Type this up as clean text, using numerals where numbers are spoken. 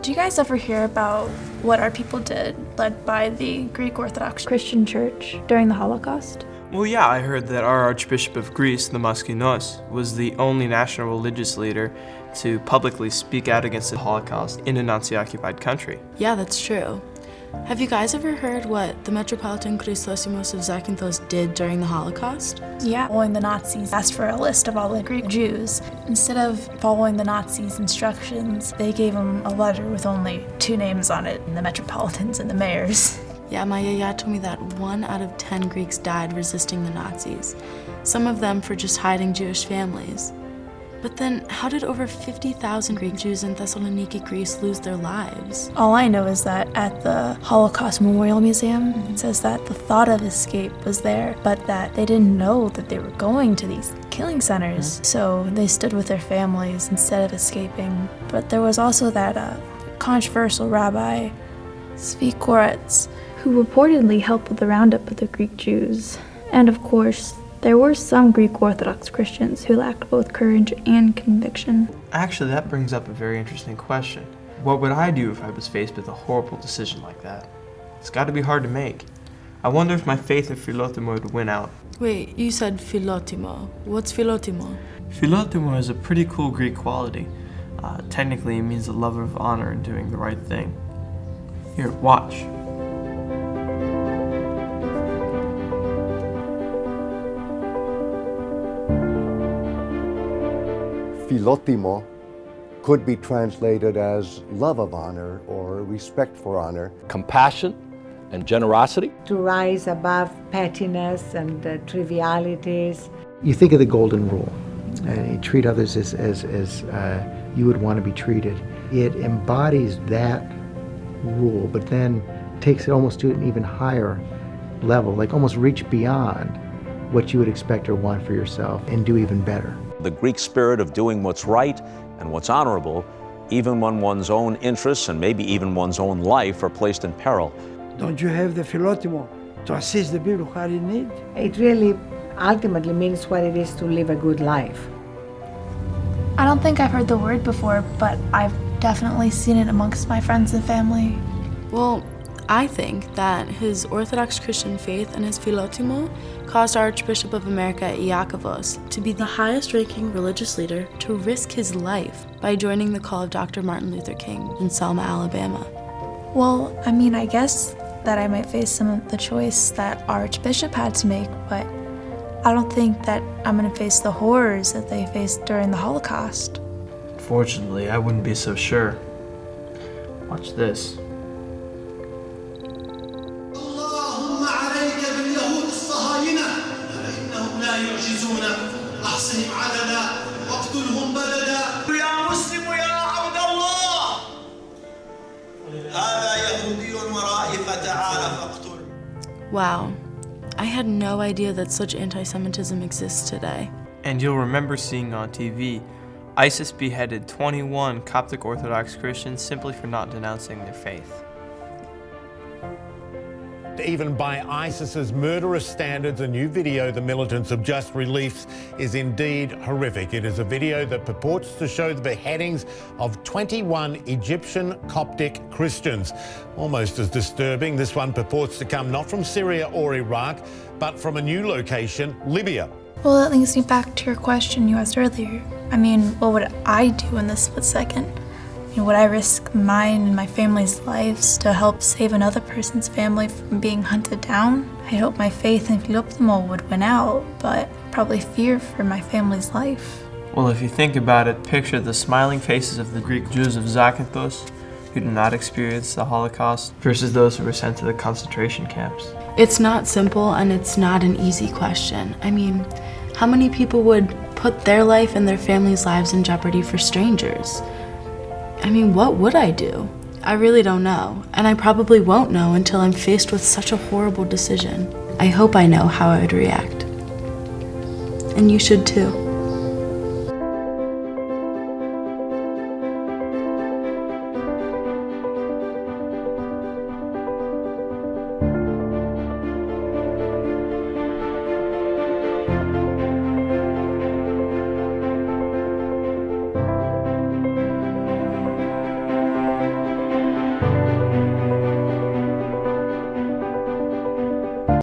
Do you guys ever hear about what our people did, led by the Greek Orthodox Christian Church during the Holocaust? Well, yeah, I heard that our Archbishop of Greece, the Damaskinos, was the only national religious leader to publicly speak out against the Holocaust in a Nazi-occupied country. Yeah, that's true. Have you guys ever heard what the Metropolitan Christosimos of Zakynthos did during the Holocaust? Yeah, following the Nazis asked for a list of all the Greek Jews. Instead of following the Nazis' instructions, they gave them a letter with only 2 names on it, the Metropolitans and the mayors. Yeah, my yaya told me that 1 out of 10 Greeks died resisting the Nazis, some of them for just hiding Jewish families. But then, how did over 50,000 Greek Jews in Thessaloniki, Greece lose their lives? All I know is that at the Holocaust Memorial Museum, it says that the thought of escape was there, but that they didn't know that they were going to these killing centers. So they stood with their families instead of escaping. But there was also that controversial rabbi, Zvi Koretz, who reportedly helped with the roundup of the Greek Jews. And of course, there were some Greek Orthodox Christians who lacked both courage and conviction. Actually, that brings up a very interesting question. What would I do if I was faced with a horrible decision like that? It's got to be hard to make. I wonder if my faith in philotimo would win out. Wait, you said philotimo. What's philotimo? Philotimo is a pretty cool Greek quality. Technically, it means a love of honor and doing the right thing. Here, watch. Philotimo could be translated as love of honor or respect for honor. Compassion and generosity. To rise above pettiness and trivialities. You think of the golden rule, and you treat others as you would want to be treated. It embodies that rule, but then takes it almost to an even higher level, like almost reach beyond what you would expect or want for yourself and do even better. The Greek spirit of doing what's right and what's honorable, even when one's own interests and maybe even one's own life are placed in peril. Don't you have the philotimo to assist the people who are in need? It really ultimately means what it is to live a good life. I don't think I've heard the word before, but I've definitely seen it amongst my friends and family. Well, I think that his Orthodox Christian faith and his philotimo caused Archbishop of America Iakovos to be the highest-ranking religious leader to risk his life by joining the call of Dr. Martin Luther King in Selma, Alabama. Well, I mean, I guess that I might face some of the choice that our Archbishop had to make, but I don't think that I'm going to face the horrors that they faced during the Holocaust. Fortunately, I wouldn't be so sure. Watch this. Wow, I had no idea that such anti-Semitism exists today. And you'll remember seeing on TV, ISIS beheaded 21 Coptic Orthodox Christians simply for not denouncing their faith. Even by ISIS's murderous standards, a new video the militants have just released is indeed horrific. It is a video that purports to show the beheadings of 21 Egyptian Coptic Christians. Almost as disturbing, this one purports to come not from Syria or Iraq, but from a new location, Libya. Well, that links me back to your question you asked earlier. I mean, what would I do in this split second? Would I risk mine and my family's lives to help save another person's family from being hunted down? I hope my faith in philotimo would win out, but probably fear for my family's life. Well, if you think about it, picture the smiling faces of the Greek Jews of Zakynthos who did not experience the Holocaust versus those who were sent to the concentration camps. It's not simple and it's not an easy question. I mean, how many people would put their life and their family's lives in jeopardy for strangers? I mean, what would I do? I really don't know, and I probably won't know until I'm faced with such a horrible decision. I hope I know how I would react. And you should too.